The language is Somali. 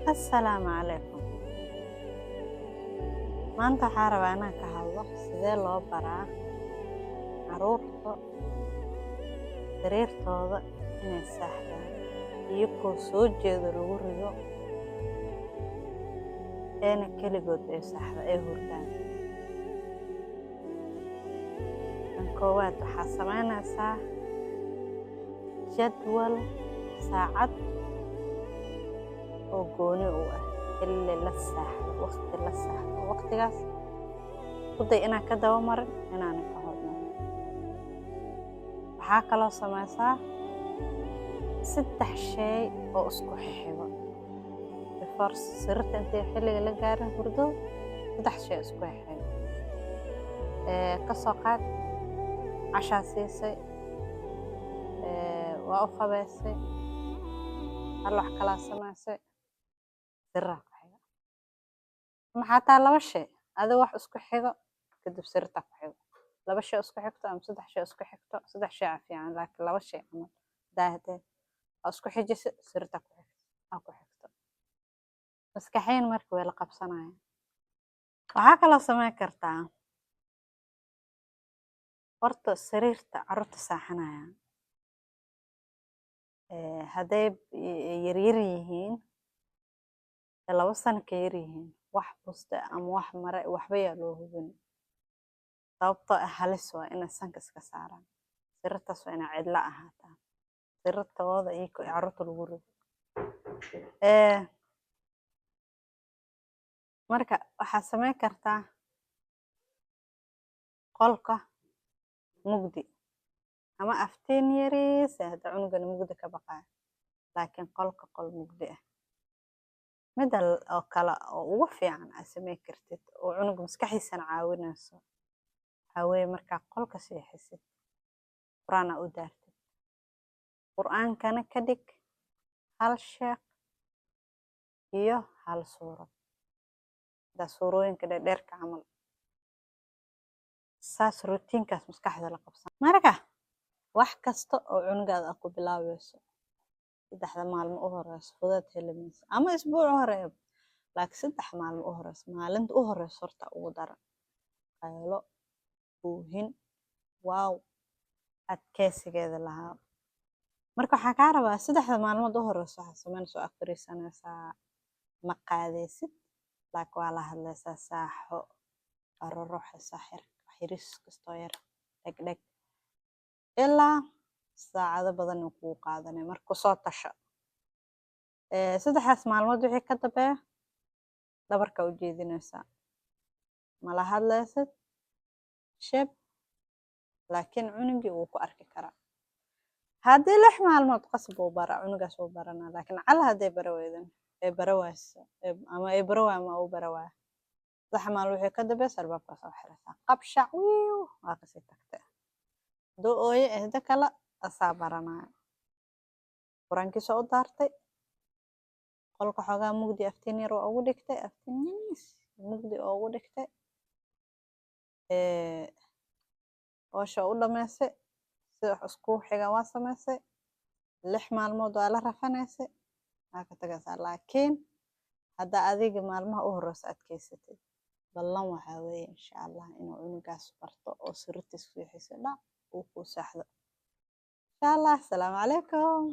السلام عليكم. maanta waxaan rabaa inaan ka hadlo sidee loo baraa carruurta sariirtooda inay seexdaan iyagoo soo jeeda lagu rido eena keligood ay seexda ay hurdaan. Tan koowaad waxaa samaynaysaa jadwal saacad oo gooni u ah xilli la seexdo, waqti la seexdo. waqtigaas ku day inaan ka daba marin inaanan ka hormarin. waxaa kaloo samaysaa 3 shay oo isku xixigo before sariirta intay xilliga la gaarin hurdo. 3 shay isku xixigo ka soo qaad cashaa siisay, waa u qabaysay, hal wax kalaa samaysay, sariiraa ku xiga. ama xataa 2 shay adiga wax isku xigo kadib sariirta ku xigo. 2 shay isku xigto ama 3 shay isku xigto. 3 shay aa fiican laakiin 2 shay camal daahday oo isku xijisa sariirta ku xigto. maskaxiyan markii way la qabsanayaan. waxaa kaloo samayn kartaa horta sariirta carruurta saaxanayaan hadday yaryar yihiin 2 sano ka yar yihiin wax buste ama wax mare waxba yaa loo hubin, sababtoo ah halis waa inay sanka iska saaraan. sariirtaas waa inay cidla ahaataa, sariirtooda iyo carruurta lagu rido. marka waxaa samayn kartaa qolka mugdi ama aftiin yariis hadda cunugana mugdi ka baqaaya, laakiin qolka qol mugdi ah. mida oo kale oo ugu fiican aad samayn kartid oo cunuga maskaxiisana caawinayso waxaa weeye markaa qolka seexisid qur'aan aa u daartid, qur'aankana ka dhig 1 sheekh iyo 1 suurad sida suurooyinka dheerdheerka camal. saas rutiinkaas maskaxda la qabsan. marka wax kasta oo cunugaada aad ku bilaabayso 3 maalmo u horeyso fudayd heli mayso ama isbuuc horeeyo, laakiin 3 maalmo u horeyso maalinta u horeyso horta ugu daran qaylo, buuhin, waaw, adkeysigeeda lahaa. marka waxaa kaa rabaa 3 maalmood u horeyso waxaa samaynaysaa ag fariisanaysaa, ma qaadaysid laakiin waa la hadlaysaa, saaxo ruruxaysaa xiris kastoo yar dhegdheg ilaa saacado badan uu kugu qaadanay. marka soo tasha 3 maalmood wixii ka dambeeya dhabarka u jeedinaysaa, mala hadlaysid shib, laakiin cunugii wuu ku arki karaa. haddii 6 maalmood qasab uu bara cunugaas uu baranaa, laakiin cala hadday bara weydan ee bara waayso ama ay bara waay ama uu bara waay 3 maalmo wixii ka dambeeya albaabka soo xiraysaa, qabshac wiiw waa kasii tagtay. hadduu ooye ehda kale asaa baranaya, quraankiisa u daartay, qolka xoogaa mugdi aftiin yar oo ugu dhigtay, aftiin yariis mugdi oo ugu dhigtay, howsha u dhamaysay, sida wax isku xiga waa samaysay, 6 maalmood waa la rafanaysay, waa ka tagaysaa. laakiin hadda adiga maalmaha u horeyso adkeysatid ballan waxaa weeye insha allah inuu cunugaas barto oo sariirtiisa fiixiisa dhac uu ku seexdo insha allah. asalaamu calaykum.